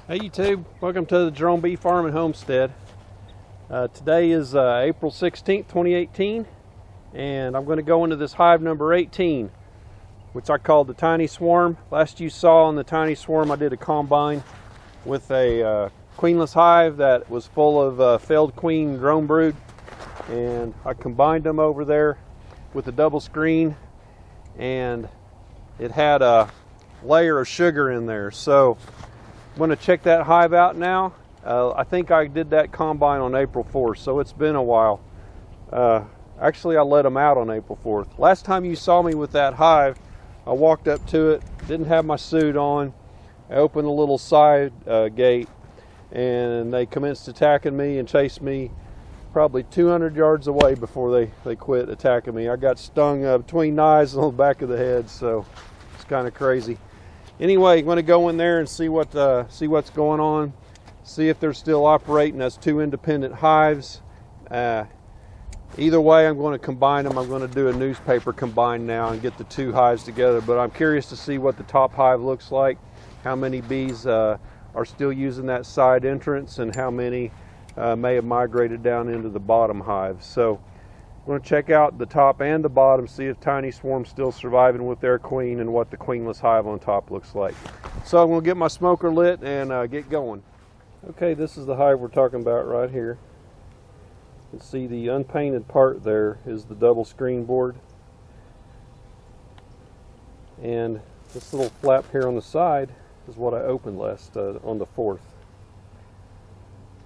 Hey YouTube, welcome to the Drone Bee Farm and Homestead. Today is April 16th, 2018, and I'm going to go into this hive number 18, which I called the Tiny Swarm. Last you saw on the Tiny Swarm, I did a combine with a queenless hive that was full of failed queen drone brood, and I combined them over there with a double screen, and it had a layer of sugar in there. So I'm going to check that hive out now. I think I did that combine on April 4th, so it's been a while. Actually, I let them out on April 4th. Last time you saw me with that hive, I walked up to it, didn't have my suit on. I opened a little side gate, and they commenced attacking me and chased me probably 200 yards away before they quit attacking me. I got stung between knives on the back of the head, so it's kind of crazy. Anyway, I'm going to go in there and see what's going on, see if they're still operating as two independent hives. Either way, I'm going to combine them. I'm going to do a newspaper combine now and get the two hives together, but I'm curious to see what the top hive looks like, how many bees are still using that side entrance, and how many may have migrated down into the bottom hive. So I'm going to check out the top and the bottom, see if Tiny Swarm's still surviving with their queen and what the queenless hive on top looks like. So I'm going to get my smoker lit and get going. Okay, this is the hive we're talking about right here. You can see the unpainted part there is the double screen board. And this little flap here on the side is what I opened last on the 4th.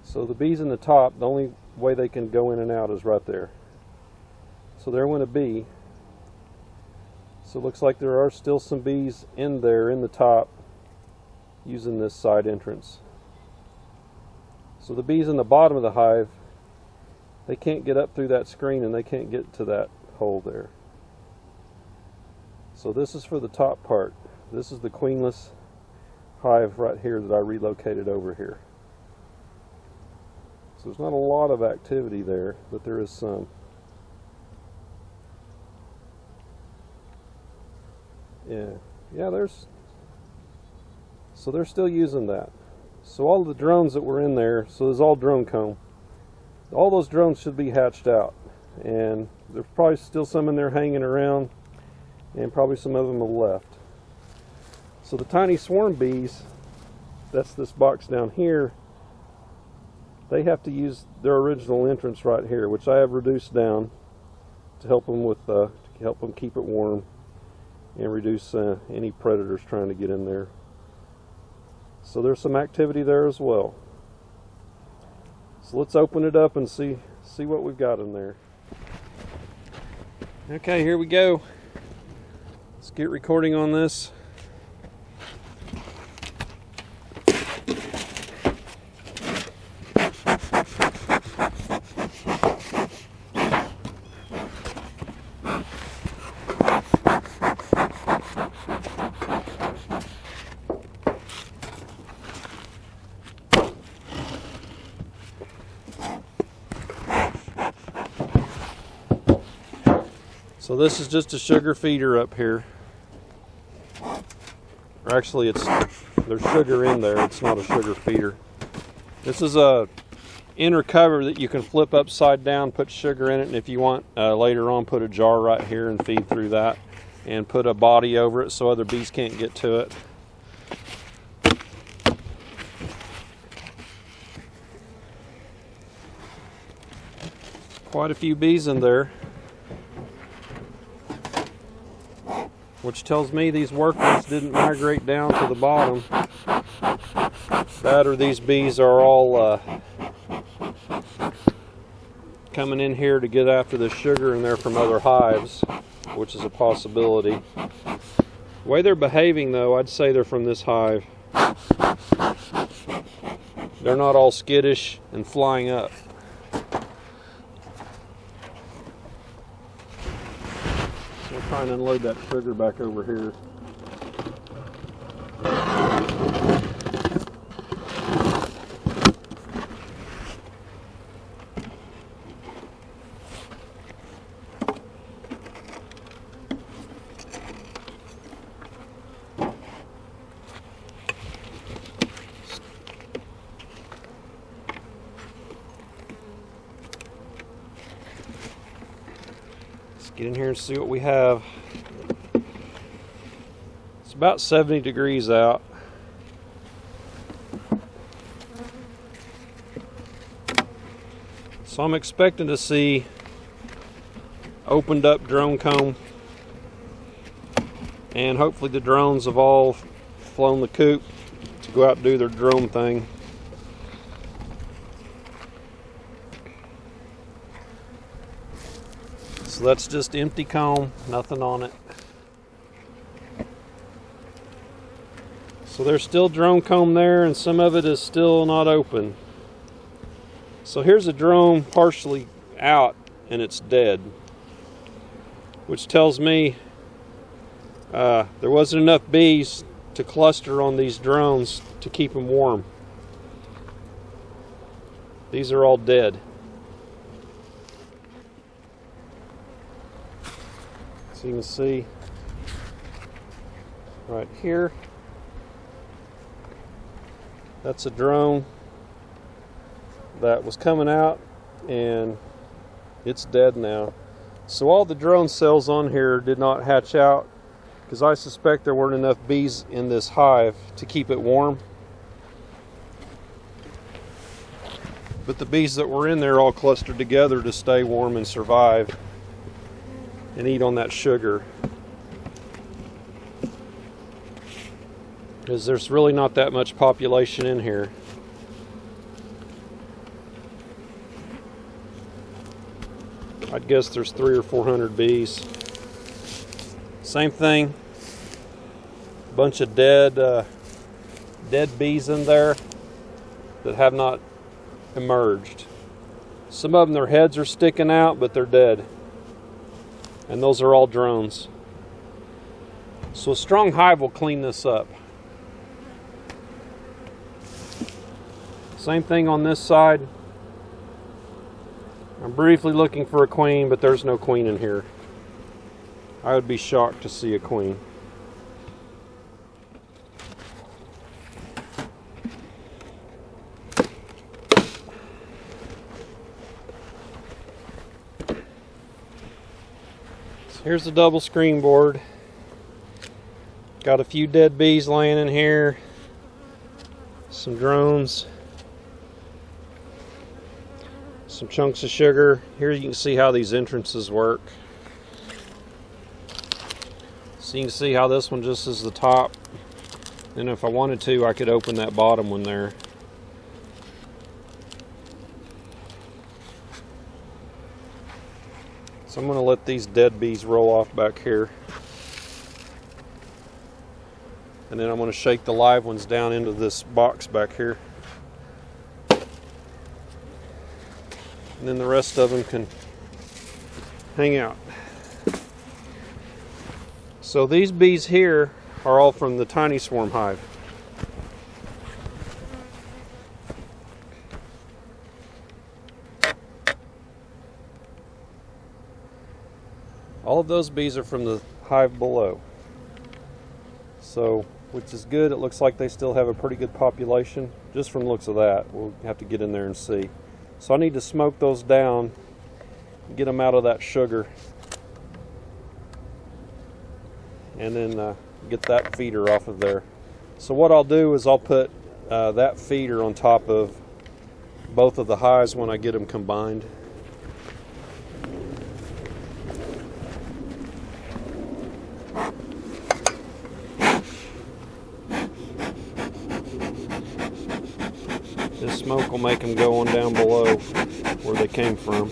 So the bees in the top, the only way they can go in and out is right there. So there went a bee. So it looks like there are still some bees in there in the top using this side entrance. So the bees in the bottom of the hive, they can't get up through that screen and they can't get to that hole there. So this is for the top part. This is the queenless hive right here that I relocated over here. So there's not a lot of activity there, but there is some. Yeah, so they're still using that. So all the drones that were in there, so there's all drone comb. All those drones should be hatched out, and there's probably still some in there hanging around, and probably some of them have left. So the Tiny Swarm bees, that's this box down here, they have to use their original entrance right here, which I have reduced down to help them with to help them keep it warm and reduce any predators trying to get in there. So there's some activity there as well. So let's open it up and see what we've got in there. Okay, here we go. Let's get recording on this. So this is just a sugar feeder up here. Or actually, there's sugar in there. It's not a sugar feeder. This is a inner cover that you can flip upside down, put sugar in it, and if you want later on, put a jar right here and feed through that, and put a body over it so other bees can't get to it. Quite a few bees in there, which tells me these workers didn't migrate down to the bottom. That or these bees are all coming in here to get after the sugar and they're from other hives, which is a possibility. The way they're behaving though, I'd say they're from this hive. They're not all skittish and flying up. Trying to unload that sugar back over here. Get in here and see what we have. It's about 70 degrees out. So I'm expecting to see opened up drone comb, and hopefully the drones have all flown the coop to go out and do their drone thing. So that's just empty comb, nothing on it. So there's still drone comb there, and some of it is still not open. So here's a drone partially out and it's dead, which tells me there wasn't enough bees to cluster on these drones to keep them warm. These are all dead. So you can see right here, that's a drone that was coming out and it's dead now. So all the drone cells on here did not hatch out because I suspect there weren't enough bees in this hive to keep it warm. But the bees that were in there all clustered together to stay warm and survive and eat on that sugar. Because there's really not that much population in here. I'd guess there's 300 or 400 bees. Same thing. Bunch of dead bees in there that have not emerged. Some of them, their heads are sticking out, but they're dead. And those are all drones. So a strong hive will clean this up. Same thing on this side. I'm briefly looking for a queen, but there's no queen in here. I would be shocked to see a queen. So here's the double screen board. Got a few dead bees laying in here. Some drones. Some chunks of sugar. Here you can see how these entrances work. So you can see how this one just is the top. And if I wanted to, I could open that bottom one there. So I'm going to let these dead bees roll off back here. And then I'm going to shake the live ones down into this box back here. And then the rest of them can hang out. So these bees here are all from the tiny swarm hive. All of those bees are from the hive below. So, which is good. It looks like they still have a pretty good population. Just from the looks of that. We'll have to get in there and see. So I need to smoke those down, get them out of that sugar, and then get that feeder off of there. So what I'll do is I'll put that feeder on top of both of the hives when I get them combined. This smoke will make them go on down below where they came from.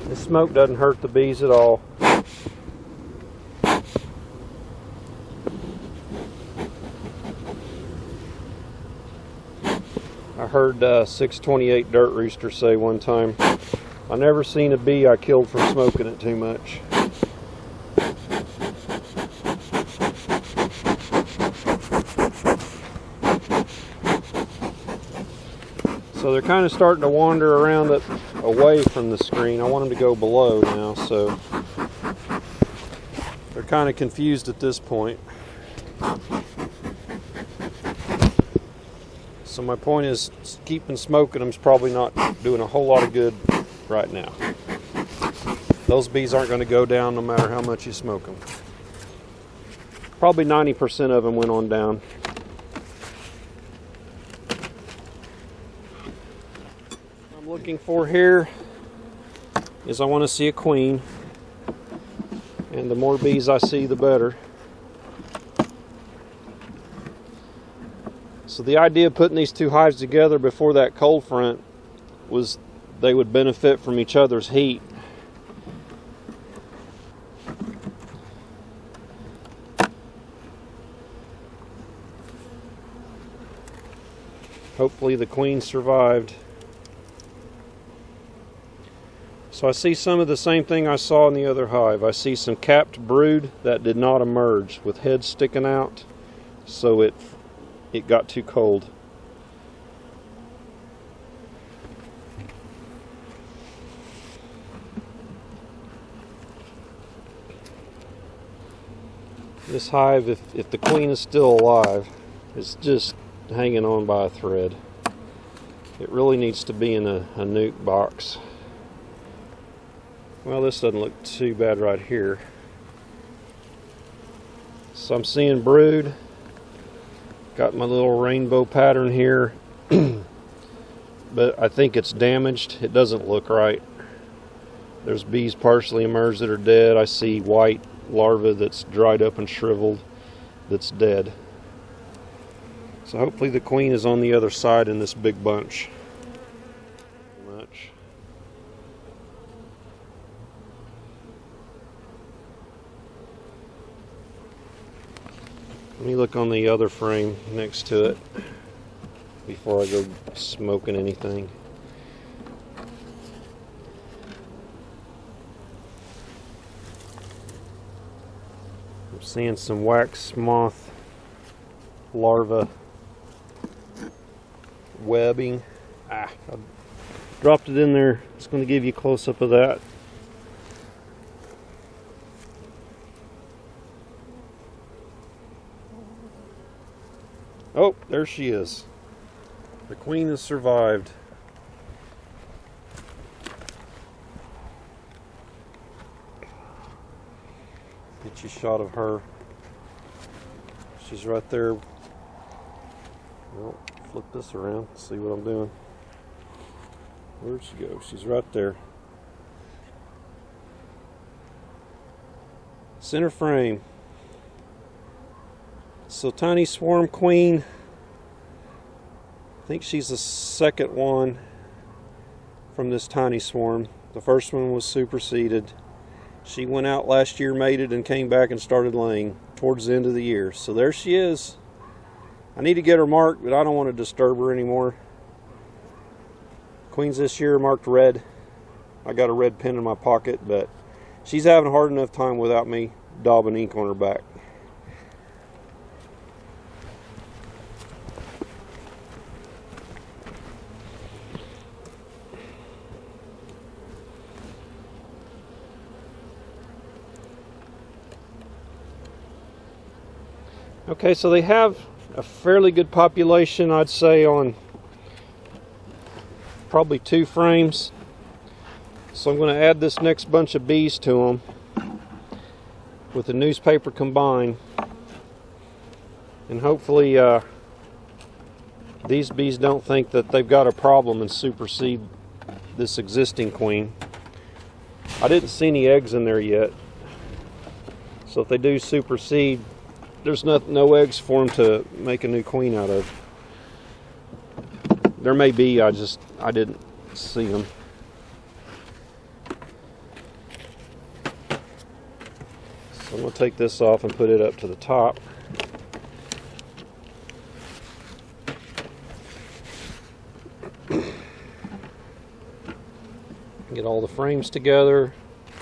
This smoke doesn't hurt the bees at all. I heard 628 Dirt Rooster say one time, I never seen a bee I killed from smoking it too much. So they're kind of starting to wander around it away from the screen. I want them to go below now, so they're kind of confused at this point. So my point is, keeping smoking them is probably not doing a whole lot of good right now. Those bees aren't going to go down no matter how much you smoke them. Probably 90% of them went on down. What I'm looking for here is I want to see a queen, and the more bees I see, the better. So the idea of putting these two hives together before that cold front was they would benefit from each other's heat. Hopefully the queen survived. So I see some of the same thing I saw in the other hive. I see some capped brood that did not emerge with heads sticking out, so it got too cold. This hive, if the queen is still alive, is just hanging on by a thread. It really needs to be in a nuke box. Well, this doesn't look too bad right here. So I'm seeing brood. Got my little rainbow pattern here, but I think it's damaged. It doesn't look right. There's bees partially emerged that are dead. I see white larvae that's dried up and shriveled that's dead. So hopefully the queen is on the other side in this big bunch. Let me look on the other frame next to it before I go smoking anything. I'm seeing some wax moth larva webbing. I dropped it in there. Just going to give you a close-up of that. Oh, there she is. The queen has survived. Get you a shot of her. She's right there. Well, flip this around, see what I'm doing. Where'd she go? She's right there. Center frame. So tiny swarm queen, I think she's the second one from this tiny swarm. The first one was superseded. She went out last year, mated, and came back and started laying towards the end of the year. So there she is. I need to get her marked, but I don't want to disturb her anymore. Queens this year marked red. I got a red pin in my pocket, but she's having a hard enough time without me daubing ink on her back. Okay, so they have a fairly good population, I'd say, on probably 2 frames. So I'm going to add this next bunch of bees to them with the newspaper combined. And hopefully these bees don't think that they've got a problem and supersede this existing queen. I didn't see any eggs in there yet. So if they do supersede, there's no eggs for them to make a new queen out of. There may be, I didn't see them. So I'm going to take this off and put it up to the top. Get all the frames together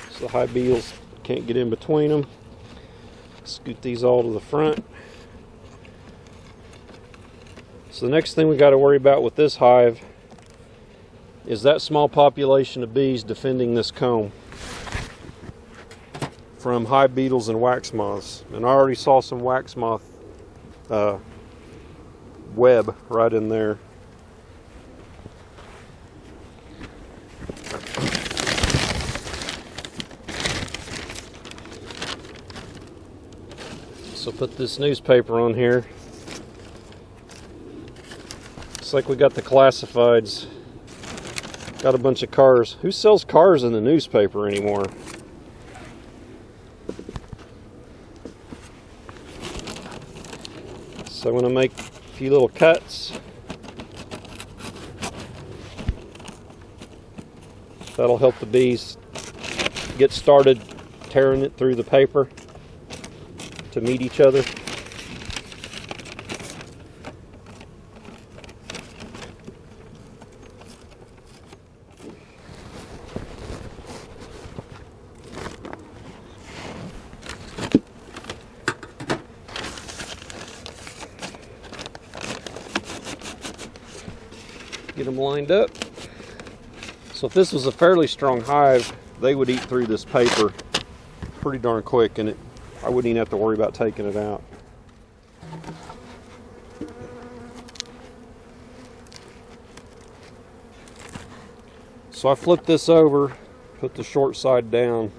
so the hive beetles can't get in between them. Scoot these all to the front. So the next thing we got to worry about with this hive is that small population of bees defending this comb from hive beetles and wax moths. And I already saw some wax moth web right in there. So put this newspaper on here. Looks like we got the classifieds. Got a bunch of cars. Who sells cars in the newspaper anymore? So I'm going to make a few little cuts. That'll help the bees get started tearing it through the paper to meet each other. Get them lined up. So if this was a fairly strong hive, they would eat through this paper pretty darn quick, and I wouldn't even have to worry about taking it out. So I flipped this over, put the short side down.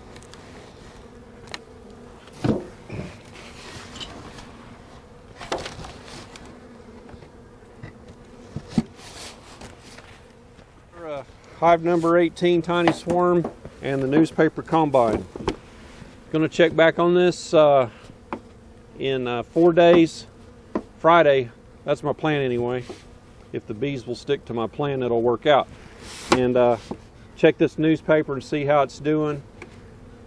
Hive number 18 tiny swarm and the newspaper combine. Going to check back on this in 4 days. Friday, that's my plan anyway. If the bees will stick to my plan, it'll work out. And check this newspaper and see how it's doing.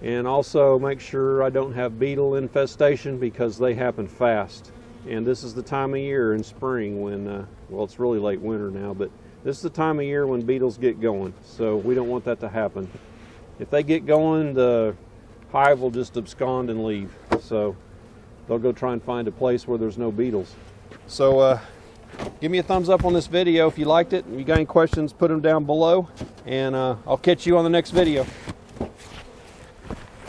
And also make sure I don't have beetle infestation, because they happen fast. And this is the time of year in spring when, well, it's really late winter now, but this is the time of year when beetles get going, so we don't want that to happen. If they get going, the hive will just abscond and leave. So they'll go try and find a place where there's no beetles. So give me a thumbs up on this video if you liked it. If you got any questions, put them down below, and I'll catch you on the next video.